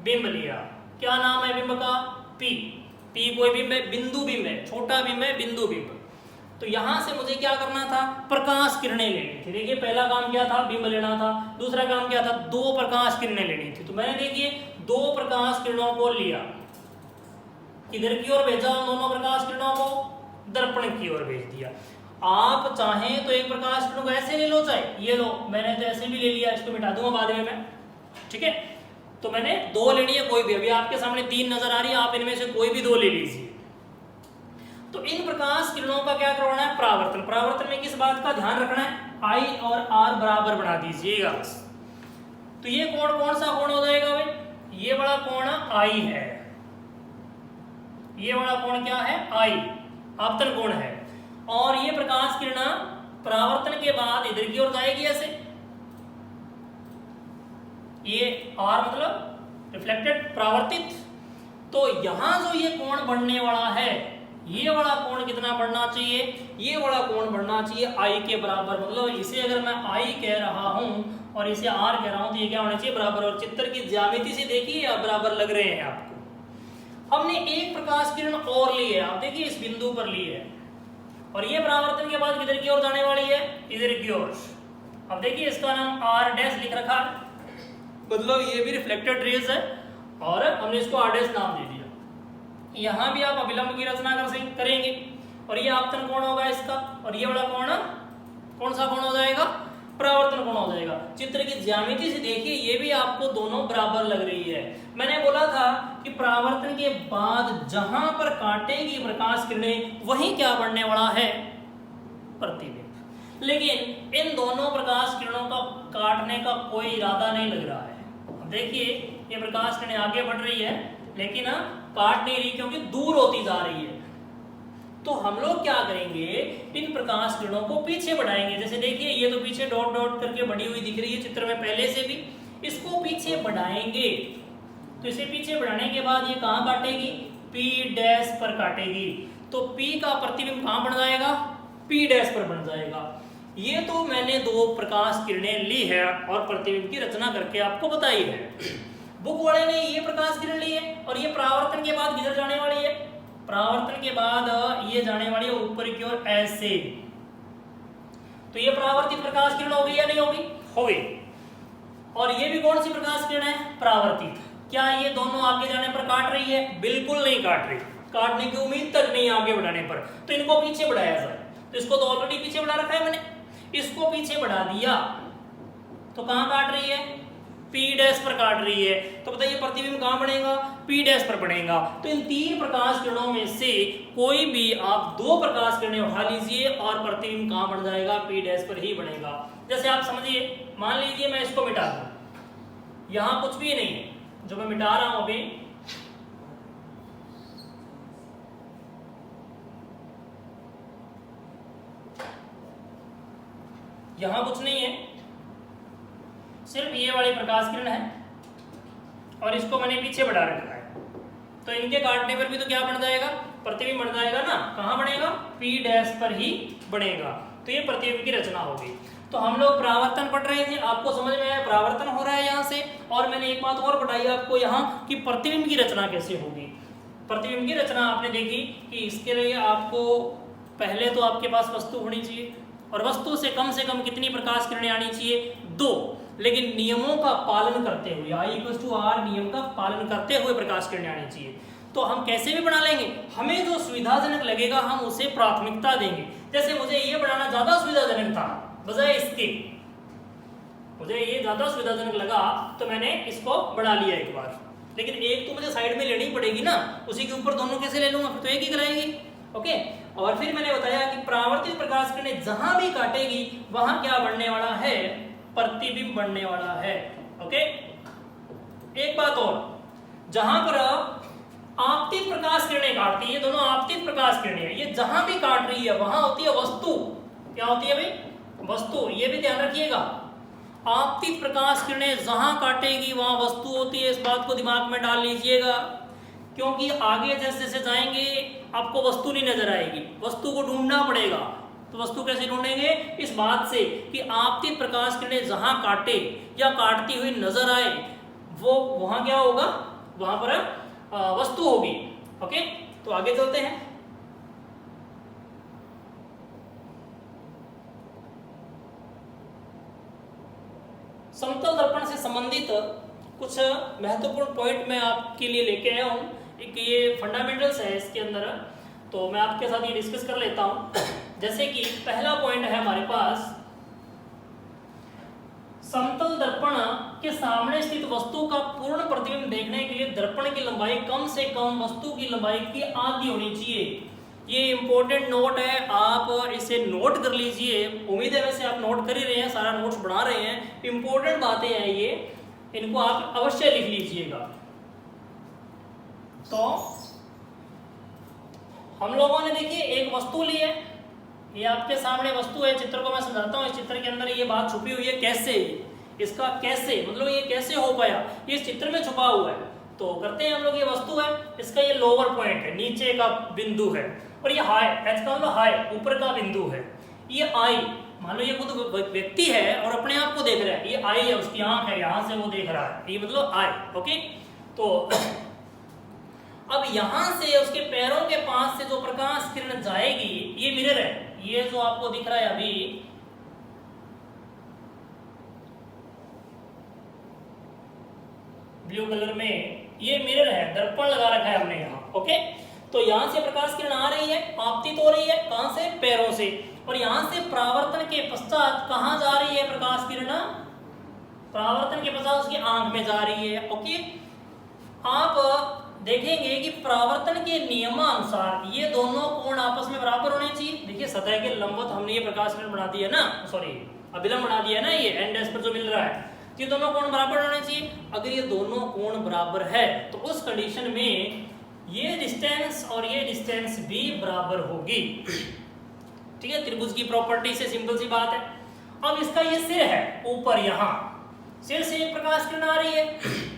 बिंब लिया। क्या नाम है बिंब का, P। P कोई बिंब है, बिंदु बिंब है, छोटा बिंब है, बिंदु बिंब। तो यहां से मुझे क्या करना था, प्रकाश किरणें लेनी थी। देखिए पहला काम क्या था, बिंब लेना था। दूसरा काम क्या था, 2 प्रकाश किरणें लेनी थी। तो मैंने देखिए 2 प्रकाश किरणों को लिया, किधर की ओर भेजा, उन दोनों प्रकाश किरणों को दर्पण की ओर भेज दिया। आप चाहें तो एक प्रकाश किरण को ऐसे ले लो, चाहे ये लो, मैंने तो ऐसे भी ले लिया, इसको मिटा दूंगा बाद में मैं, ठीक है। तो मैंने 2 लेनी है, कोई भी, अभी आपके सामने 3 नजर आ रही है, आप इनमें से कोई भी 2 ले लीजिए। तो इन प्रकाश किरणों का क्या करवाना है, परावर्तन। परावर्तन में किस बात का ध्यान रखना है, I और R बराबर बना दीजिएगा बस। तो ये कोण कौन सा कोण हो जाएगा भाई, ये वाला कोण I है, ये वाला कोण क्या है, I, आपतन कोण है। और ये प्रकाश किरण परावर्तन के बाद इधर की ओर जाएगी ऐसे, ये R मतलब रिफ्लेक्टेड, परावर्तित। तो यहां जो ये कोण बढ़ने वाला है, ये वाला कोण कितना बढ़ना चाहिए, ये वाला कोण बढ़ना चाहिए I के बराबर। मतलब इसे अगर मैं I कह रहा हूं और इसे R कह रहा हूं तो ये क्या होना चाहिए, बराबर। और चित्र की ज्यामिति से देखिए या बराबर लग रहे हैं आपको। हमने एक प्रकाश किरण और ली है, आप देखिए इस बिंदु पर ली है, और ये परावर्तन के बाद किधर की ओर जाने वाली है, इधर की ओर। अब देखिए इसका नाम R' लिख रखा है, मतलब ये भी रिफ्लेक्टेड रेज है, और हमने इसको R' नाम दे दिया। यहां भी आप अभिलंब की रचना करेंगे, और ये आपतन कोण होगा इसका, और ये वाला कोण कौन सा कोण हो जाएगा, परावर्तन कोण हो जाएगा। चित्र की ज्यामिति से देखिए ये भी आपको दोनों बराबर लग रही है। मैंने बोला था कि परावर्तन के बाद जहां पर काटेगी प्रकाश किरणें, वहीं क्या बढ़ने वाला है, प्रतिबिंब। लेकिन इन दोनों प्रकाश किरणों का काटने का कोई इरादा नहीं लग रहा है। देखिए ये प्रकाश किरणें आगे बढ़ रही है लेकिन काट नहीं रही क्योंकि दूर होती जा रही है। तो हम लोग क्या करेंगे, इन प्रकाश किरणों को पीछे बढ़ाएंगे। जैसे देखिए ये तो पीछे डॉट डॉट करके बढ़ी हुई दिख रही है चित्र में पहले से भी, इसको पीछे बढ़ाएंगे। तो इसे पीछे बढ़ाने के बाद ये कहाँ काटेगी, P डैश पर काटेगी। तो P का प्रतिबिंब कहाँ बन जाएगा, P डैश पर बन जाएगा। ये तो मैंने दो प्रकाश किरणें ली है और प्रतिबिंब की रचना करके आपको बताई है। बुक वाले ने ये प्रकाश किरण ली है और ये परावर्तन के बाद किधर जाने वाली है, परावर्तन के बाद ये जाने वाली है ऊपर की ओर ऐसे। तो ये परावर्तित प्रकाश किरण होगी या नहीं होगी, होगी। और ये भी कौन सी प्रकाश किरण है, परावर्तित। क्या ये दोनों आगे जाने पर काट रही है, बिल्कुल नहीं काट रही, काटने की उम्मीद तक नहीं आगे बढ़ाने पर। तो इनको पीछे बढ़ाया जाए। तो इसको तो ऑलरेडी पीछे बढ़ा रखा है मैंने, इसको पीछे बढ़ा दिया तो कहां काट रही है, P डैश पर काट रही है। तो बताइए प्रतिबिंब कहां बनेगा, P डैश पर बनेगा। तो इन तीन प्रकाश किरणों में से कोई भी आप दो प्रकाश किरणें उठा लीजिए और प्रतिबिंब कहां बन जाएगा, P डैश पर ही बनेगा। जैसे आप समझिए, मान लीजिए मैं इसको मिटा दूं, यहां कुछ भी नहीं है जो मैं मिटा रहा हूं अभी, यहां कुछ नहीं है, सिर्फ ये वाली प्रकाश किरण है और इसको मैंने पीछे बढ़ा रखा है। तो इनके काटने पर भी तो क्या बन जाएगा, प्रतिबिंब बन जाएगा ना। कहां बनेगा, P डैश पर ही बनेगा। तो ये प्रतिबिंब की रचना होगी। तो हम लोग परावर्तन पढ़ रहे थे, आपको समझ में आया परावर्तन हो रहा है यहाँ से। और मैंने एक बात और बताई आपको यहाँ कि प्रतिबिंब की रचना कैसे होगी। प्रतिबिंब की रचना आपने देखी कि इसके लिए आपको पहले तो आपके पास वस्तु होनी चाहिए और वस्तु से कम कितनी प्रकाश किरणें आनी चाहिए, दो। लेकिन नियमों का पालन करते हुए, I=R नियम का पालन करते हुए प्रकाश किरणें आनी चाहिए। तो हम कैसे भी बना लेंगे, हमें जो सुविधाजनक लगेगा हम उसे प्राथमिकता देंगे। जैसे मुझे ये बनाना ज्यादा सुविधाजनक था बजाय इसके, मुझे ये ज्यादा सुविधाजनक लगा तो मैंने इसको बना लिया एक बार। लेकिन एक तो मुझे साइड में लेनी पड़ेगी ना, उसी के ऊपर दोनों कैसे ले लूंगा, फिर तो एक ही कराएगी। ओके। और फिर मैंने बताया कि परावर्तित प्रकाश किरणें जहां भी काटेगी वहां क्या बनने वाला है, प्रतिबिंब बनने वाला है। ओके। एक बात और, जहां पर आपतित प्रकाश किरणें काटती है, दोनों आपतित प्रकाश किरणें, ये जहां भी काट रही है वहां होती है वस्तु। क्या होती है भाई, वस्तु। ये भी ध्यान रखिएगा, आपतित प्रकाश किरणें जहां काटेगी वहां वस्तु होती है। इस बात को दिमाग में डाल लीजिएगा, क्योंकि आगे जैसे जैसे जाएंगे आपको वस्तु नहीं नजर आएगी, वस्तु को ढूंढना पड़ेगा। तो वस्तु कैसे ढूंढेंगे, इस बात से कि आपतित प्रकाश किरणें जहां काटे या काटती हुई नजर आए वो वहां क्या होगा, वहां पर वस्तु होगी। ओके। तो आगे चलते हैं। समतल दर्पण से संबंधित कुछ महत्वपूर्ण पॉइंट मैं आपके लिए लेके आया हूं। एक ये फंडामेंटल्स है इसके अंदर, तो मैं आपके साथ ये डिस्कस कर लेता हूं। जैसे कि पहला पॉइंट है हमारे पास, समतल दर्पण के सामने स्थित वस्तु का पूर्ण प्रतिबिंब देखने के लिए दर्पण की लंबाई कम से कम वस्तु की लंबाई की आधी होनी चाहिए। ये इंपॉर्टेंट नोट है, आप इसे नोट कर लीजिए। उम्मीद है वैसे आप नोट कर ही रहे हैं, सारा नोट्स बना रहे हैं। इंपॉर्टेंट बातें हैं ये, इनको आप अवश्य लिख लीजिएगा। तो हम लोगों ने देखिए एक वस्तु ली है, ये आपके सामने वस्तु है। चित्र को मैं समझाता हूँ। इस चित्र के अंदर ये बात छुपी हुई है, कैसे, इसका कैसे मतलब ये कैसे हो पाया, ये इस चित्र में छुपा हुआ है। तो करते हैं हम लोग, ये वस्तु है, इसका ये लोअर पॉइंट है, नीचे का बिंदु है, और ये हाई, एच का मतलब हाई, ऊपर का बिंदु है। ये आई, मान लो ये खुद व्यक्ति है और अपने आप को देख रहा है, ये आई है, उसकी आंख है, यहां से वो देख रहा है, ये मतलब आई। ओके। तो अब यहां से उसके पैरों के पास से जो प्रकाश किरण जाएगी, ये मिरर है, ये जो आपको दिख रहा है अभी, ब्लू कलर में, ये मिरर है, दर्पण लगा रखा है हमने यहाँ। ओके। तो यहां से प्रकाश किरण आ रही है, आपतित हो रही है, कहां से, पैरों से, और यहां से परावर्तन के पश्चात कहां जा रही है प्रकाश किरण, परावर्तन के पश्चात उसकी आंख में जा रही है। ओके। आप देखेंगे कि परावर्तन के नियमानुसार ये दोनों कोण आपस में बराबर होने चाहिए। देखिए सतह के लंबवत हमने ये प्रकाश किरण बना दिया ना, सॉरी अभिलंब बना दिया ना, ये एन डैश पर जो मिल रहा है, तो ये दोनों कोण बराबर होने चाहिए। अगर ये दोनों कोण बराबर है तो उस कंडीशन में ये डिस्टेंस और ये डिस्टेंस भी बराबर होगी। ठीक है, त्रिभुज की प्रॉपर्टी से सिंपल सी बात है। अब इसका ये सिर है ऊपर, यहाँ सिर से एक प्रकाश किरण आ रही है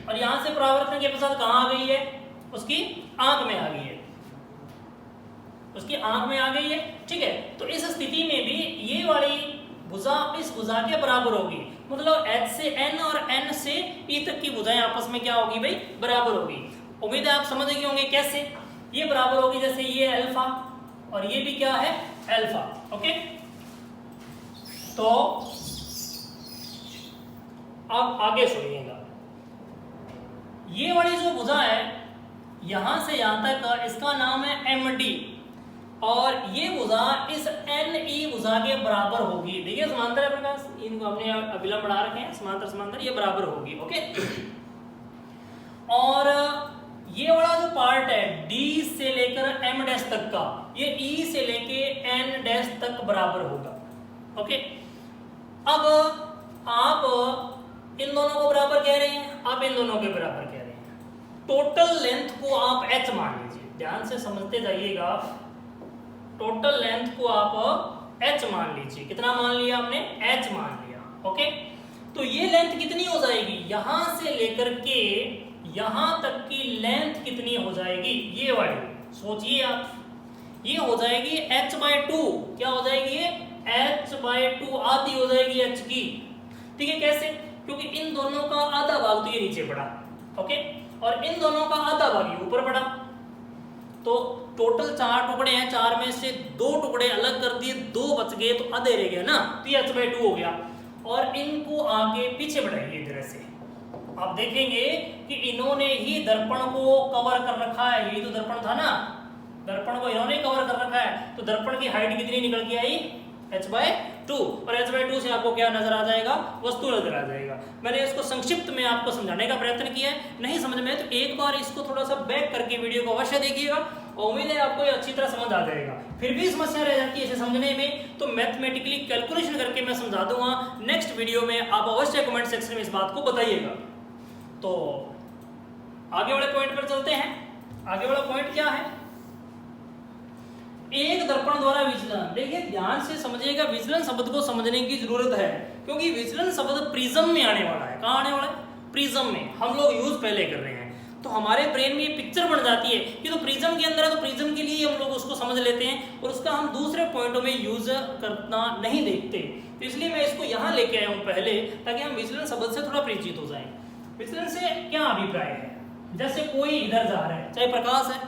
और यहां से परावर्तन के पश्चात कहां आ गई है, उसकी आंख में आ गई है, उसकी आंख में आ गई है। ठीक है, तो इस स्थिति में भी ये वाली भुजा इस भुजा के बराबर होगी, मतलब H से N और N से E तक की भुजाएं आपस में क्या होगी भाई, बराबर होगी। उम्मीद है आप समझ गए होंगे कैसे ये बराबर होगी, जैसे ये अल्फा और ये भी क्या है, अल्फा। ओके, तो अब आगे सुनिएगा, ये वाली जो भुजा है यहां से यहां तक, इसका नाम है MD और ये भुजा इस NE भुजा के बराबर होगी। देखिए समांतर है प्रकाश, इनको हमने अभिलंब बढ़ा रखे हैं, समांतर समांतर, ये बराबर होगी। ओके, और ये वाला जो पार्ट है D से लेकर M डैश तक का, ये E से लेके N डैश तक बराबर होगा। ओके, अब आप इन दोनों को बराबर कह रहे हैं, आप इन दोनों के बराबर कह रहे हैं। टोटल लेंथ को आप H मान लीजिए, ध्यान से समझते जाइएगा। टोटल लेंथ को आप H मान लीजिए, कितना मान लिया हमने, H मान लिया। ओके, तो ये लेंथ कितनी हो जाएगी, यहां से लेकर के यहां तक की लेंथ कितनी हो जाएगी, ये वाली सोचिए आप, ये हो जाएगी h/2। क्या हो जाएगी ये, h/2 आधी हो जाएगी h की। ठीक है, कैसे, क्योंकि इन दोनों का आधा भाग तो ये नीचे पड़ा, ओके, और इन दोनों का आधा भाग ये ऊपर पड़ा, तो टोटल 4 टुकड़े हैं, 4 में से 2 टुकड़े अलग कर दिए, 2 बच गए तो आधे रह गए ना, तो ये h/2 हो गया। और इनको आगे पीछे बढ़ाइए इधर से, आप देखेंगे कि इन्होंने ही दर्पण को कवर कर रखा है, ये तो दर्पण था ना, दर्पण को इन्होंने कवर कर रखा है, तो दर्पण की हाइट कितनी निकल के आई, h/2, और h/2 से आपको क्या नजर आ जाएगा, वस्तु नजर आ जाएगा। मैंने इसको संक्षिप्त में आपको समझाने का प्रयत्न किया है, नहीं समझ में तो एक बार इसको थोड़ा सा बैक करके वीडियो को अवश्य देखिएगा, और उम्मीद है आपको ये अच्छी तरह समझ आ जाएगा। फिर भी समस्या रह जाती है इसे समझने में, तो मैथमेटिकली कैलकुलेशन करके मैं समझा दूंगा नेक्स्ट वीडियो में, आप अवश्य कमेंट सेक्शन में इस बात को बताइएगा। तो आगे वाले पॉइंट पर चलते हैं। आगे वाला पॉइंट क्या है, एक दर्पण द्वारा विचलन। देखिए ध्यान से समझिएगा, विचलन शब्द को समझने की जरूरत है, क्योंकि विचलन शब्द प्रिज्म में आने वाला है। कहाँ आने वाला है, प्रिज्म में। हम लोग यूज पहले कर रहे हैं, तो हमारे ब्रेन में ये पिक्चर बन जाती है कि तो प्रिज्म के अंदर है, तो प्रिज्म के लिए हम लोग उसको समझ लेते हैं, और उसका हम दूसरे पॉइंटों में यूज करना नहीं देखते। तो इसलिए मैं इसको यहाँ लेके आया हूँ पहले, ताकि हम विचलन शब्द से थोड़ा परिचित हो जाएं। विचलन से क्या अभिप्राय है, जैसे कोई इधर जा रहा है, चाहे प्रकाश है,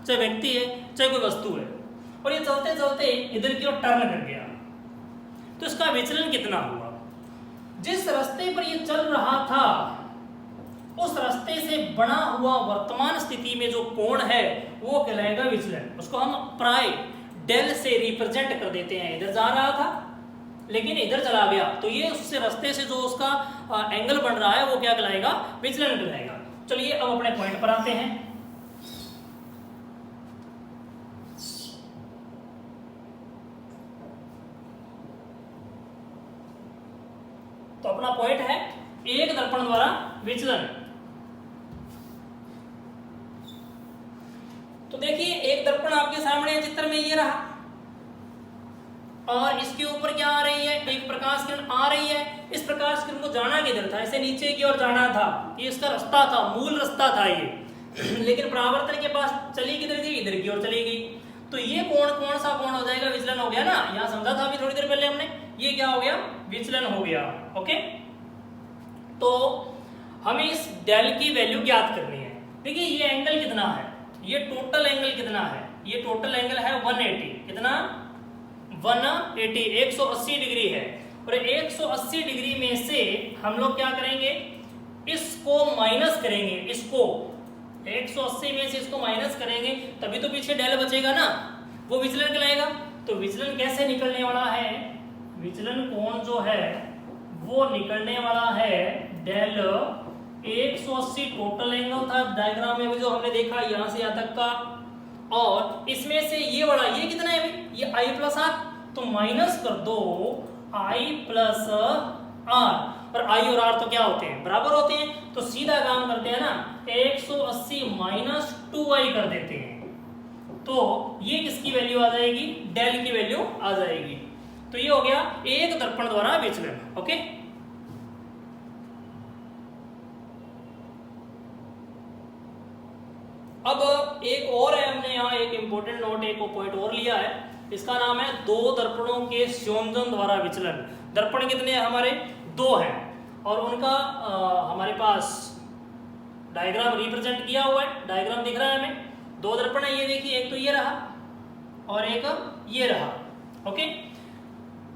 चाहे व्यक्ति है, चाहे कोई वस्तु है, और ये चलते चलते इधर की ओर टर्न कर गया, तो इसका विचलन कितना हुआ। जिस रास्ते पर ये चल रहा था उस रास्ते से बना हुआ वर्तमान स्थिति में जो कोण है वो कहलाएगा विचलन। उसको हम प्राय डेल से रिप्रेजेंट कर देते हैं। इधर जा रहा था लेकिन इधर चला गया, तो ये उससे रास्ते से जो उसका एंगल बन रहा है वो क्या कहलाएगा, विचलन कहलाएगा। चलिए अब अपने पॉइंट पर आते हैं। तो अपना पॉइंट है एक दर्पण द्वारा विचलन। तो देखिए एक दर्पण आपके सामने चित्र में ये रहा, और इसके ऊपर क्या आ रही है, एक प्रकाश किरण आ रही है। इस प्रकाश किरण को जाना किधर था, इसे नीचे की ओर जाना था, ये इसका रास्ता था, मूल रास्ता था ये लेकिन परावर्तन के पास चली किधर थी, इधर की ओर चली गई। तो ये कोण कौन सा कोण हो जाएगा, विचलन हो गया ना। यहाँ समझा था अभी थोड़ी देर पहले हमने, ये क्या हो गया, विचलन हो गया। ओके, तो हमें इस डेल की वैल्यू ज्ञात करनी है। देखिए ये एंगल कितना है, ये टोटल एंगल कितना है, ये टोटल एंगल है 180, कितना 180, 180 डिग्री है। और 180 डिग्री में से हम लोग क्या करेंगे, इसको माइनस करेंगे, इसको 180 में से इसको माइनस करेंगे, तभी तो पीछे डेल बचेगा ना, वो विचलन कहलाएगा। तो विचलन कैसे निकलने वाला है, विचलन कोण जो है वो निकलने वाला है डेल 180 टोटल एंगल था डायग्राम में जो हमने देखा यहां से यहां तक का, और इसमें से ये वाला ये कितना है भाई, ये आई प्लस आर, तो माइनस कर दो आई प्लस आर, और आई और आर तो क्या होते हैं, बराबर होते हैं, तो सीधा काम करते हैं ना, 180 माइनस 2i कर देते हैं, तो ये किसकी वैल्यू आ जाएगी, डेल की वैल्यू आ जाएगी। तो ये हो गया एक दर्पण द्वारा विचलन। ओके, अब एक और है, हमने यहाँ एक इंपॉर्टेंट नोट एक पॉइंट और लिया है, इसका नाम है दो दर्पणों के संयोजन द्वारा विचलन। दर्पण कितने हैं हमारे, दो हैं, और उनका हमारे पास डायग्राम रिप्रेजेंट किया हुआ है, डायग्राम दिख रहा है हमें, दो दर्पण है, ये देखिए, एक तो ये रहा और एक ये रहा। ओके,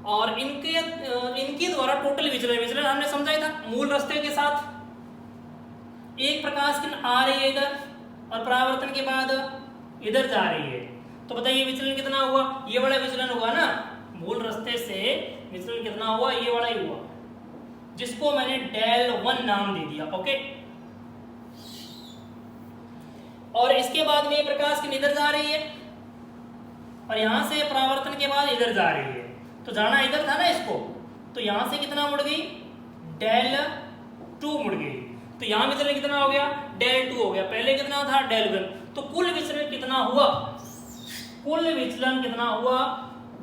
और इनके द्वारा टोटल विचलन, विचलन हमने समझाया था मूल रास्ते के साथ, एक प्रकाश किरण आ रही है इधर और परावर्तन के बाद इधर जा रही है, तो बताइए विचलन कितना हुआ, ये वाला विचलन हुआ ना, मूल रास्ते से विचलन कितना हुआ, ये वाला ही हुआ, जिसको मैंने डेल 1 नाम दे दिया। ओके, और इसके बाद में प्रकाश किरण इधर जा रही है और यहां से परावर्तन के बाद इधर जा रही है, तो जाना इधर था ना इसको, तो यहां से कितना मुड़ गई, डेल 2 मुड़ गई, तो यहां विचलन कितना हो गया, डेल 2 हो गया, पहले कितना था, डेल 1, तो कुल विचलन कितना हुआ, कुल विचलन कितना हुआ,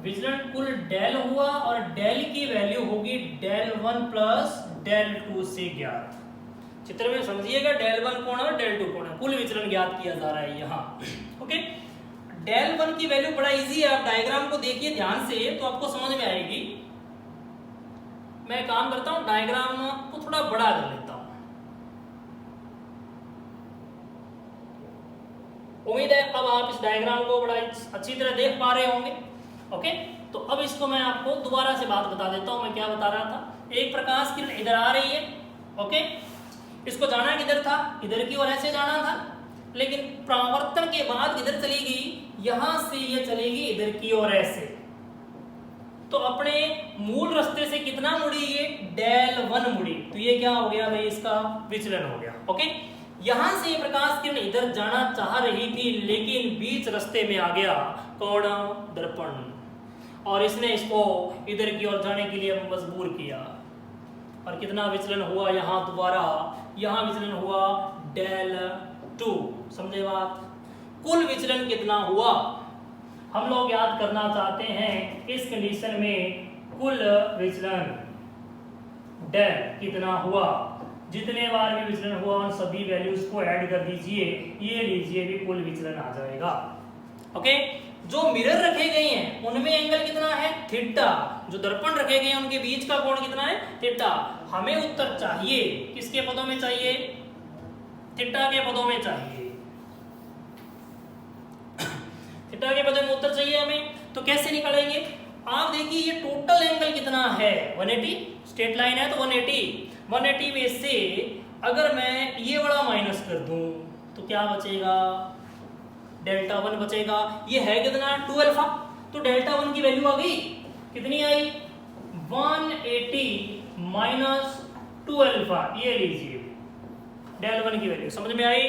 विचलन कुल डेल हुआ, और डेल की वैल्यू होगी डेल 1 प्लस डेल 2 से ज्ञात। चित्र में समझिएगा, डेल 1 कौन है, डेल 2 कौन है, कुल विचलन ज्ञात किया जा रहा है यहाँ। ओके, डेल 1 की वैल्यू बड़ा इजी है, आप डायग्राम को देखिए ध्यान से तो आपको समझ में आएगी। मैं काम करता हूं, डायग्राम को थोड़ा बड़ा कर लेता हूं, उम्मीद है अब आप इस डायग्राम को बड़ा अच्छी तरह देख पा रहे होंगे। ओके, तो अब इसको मैं आपको दोबारा से बात बता देता हूं, मैं क्या बता रहा था। एक प्रकाश किरण इधर आ रही है, ओके, इसको जाना किधर था, इधर की ओर ऐसे जाना था, लेकिन परावर्तन के बाद इधर चली गई, यहां से ये चलेगी इधर की ओर ऐसे, तो अपने मूल रास्ते से कितना मुड़ी, ये डेल 1 मुड़ी, तो ये क्या हो गया भाई, इसका विचलन हो गया। ओके, यहां से प्रकाश किरण इधर जाना चाह रही थी, लेकिन बीच रास्ते में आ गया कौन, दर्पण, और इसने इसको इधर की ओर जाने के लिए मजबूर किया, और कितना विचलन हुआ यहाँ दोबारा, यहाँ विचलन हुआ डेल 2, समझे बात। कुल विचलन कितना हुआ हम लोग याद करना चाहते हैं, इस कंडीशन में कुल विचलन डेल कितना हुआ, जितने बार भी विचलन हुआ उन सभी वैल्यूज को ऐड कर दीजिए, ये लीजिए भी कुल विचलन आ जाएगा। ओके, जो मिरर रखे गए हैं उनमें एंगल कितना है, थीटा, जो दर्पण रखे गए हैं उनके बीच का कोण कितना है, थीटा। हमें उत्तर चाहिए किसके पदों में चाहिए, थीटा के पदों में चाहिए, थीटा के पदों में उत्तर चाहिए हमें, तो कैसे निकालेंगे, आप देखिए ये टोटल एंगल कितना है, 180, स्ट्रेट लाइन है तो 180 में से अगर मैं ये वाला माइनस कर दूं तो क्या बचेगा, डेल्टा 1 बचेगा, ये है कितना 2 अल्फा, तो डेल्टा 1 की वैल्यू आ गई, कितनी आई 180 माइनस 2 अल्फा, ये लीजिए डेल 1 की वैल्यू समझ में आई।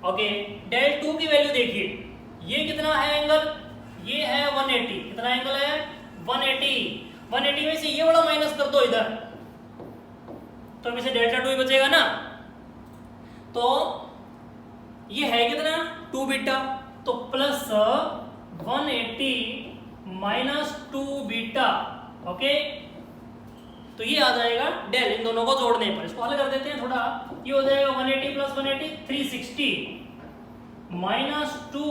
ओके, डेल 2 की वैल्यू देखिए, ये कितना है एंगल, ये है 180, कितना एंगल है 180 में से ये वाला माइनस कर दो इधर, तो हमें से डेल्टा 2 ही बचेगा ना, तो ये है कितना 2 बीटा, तो प्लस 180 माइनस 2 बीटा। ओके, तो ये आ जाएगा डेल, इन दोनों को जोड़ने पर, इसको हल कर देते हैं थोड़ा, ये हो जाएगा 180 plus 180 360 minus 2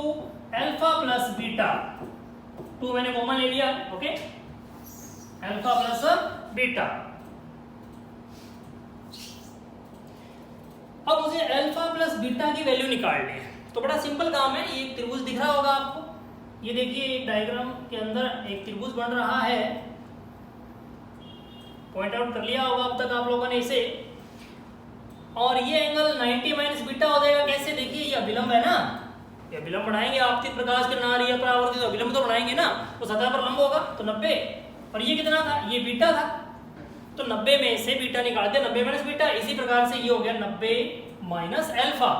alpha plus beta, 2 मैंने कॉमन ले लिया। Okay, alpha plus beta. अब मुझे अल्फा प्लस बीटा की वैल्यू निकालनी है, तो बड़ा सिंपल काम है, ये एक त्रिभुज दिख रहा होगा आपको, ये देखिए एक डायग्राम के अंदर एक त्रिभुज बन रहा है, पॉइंट आउट कर लिया होगा अब तक आप लोगों ने इसे, और ये एंगल 90 माइनस बीटा हो जाएगा, कैसे, देखिए ये अभिलंब है ना, ये अभिलंब बढ़ाएंगे, आपतित प्रकाश किरण आ रही है परावर्तित, तो अभिलंब तो बढ़ाएंगे ना, तो सतह पर लंब होगा तो 90, और ये कितना था, ये बीटा था, तो 90 में से बीटा निकालते हैं, 90 माइनस बीटा। इसी प्रकार से ये हो गया 90 माइनस अल्फा।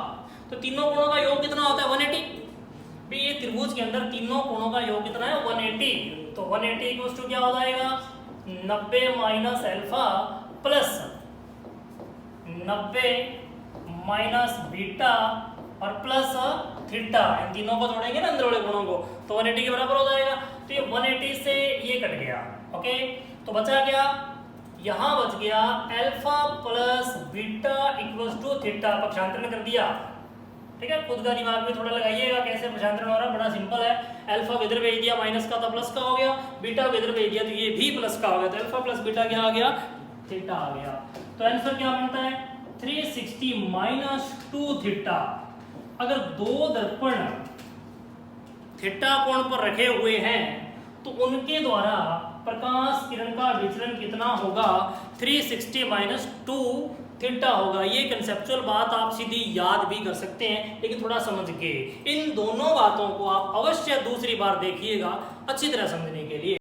तो तीनों कोणों का योग कितना होता है 180। भी ये त्रिभुज के अंदर तीनों कोणों का योग कितना है 180। तो 180 इक्वल्स टू क्या हो जाएगा 90 minus alpha plus 90 minus beta और प्लस थीटा। इन तीनों को जोड़ेंगे ना अंदर वाले कोणों को, तो 180 के बराबर हो जाएगा। तो ये 180 से ये कट गया। ओके, तो बचा क्या, यहां बच गया alpha plus beta equals to theta. पक्षांतरण कर दिया, ठीक है। खुद का दिमाग में थोड़ा लगाइएगा कैसे पक्षांतरण हो रहा है, बड़ा सिंपल है। अल्फा को इधर भेज दिया, माइनस का था प्लस का हो गया, बीटा को इधर भेज दिया तो ये भी प्लस का हो गया। तो अल्फा प्लस बीटा क्या आ गया, थीटा आ गया। तो आंसर क्या बनता है 360 माइनस 2 थीटा। अगर दो दर्पण थीटा कोण पर रखे हुए हैं तो उनके द्वारा प्रकाश किरण का विचलन कितना होगा 360 माइनस 2 थीटा होगा। ये कंसेप्चुअल बात आप सीधी याद भी कर सकते हैं, लेकिन थोड़ा समझ के इन दोनों बातों को आप अवश्य दूसरी बार देखिएगा अच्छी तरह समझने के लिए।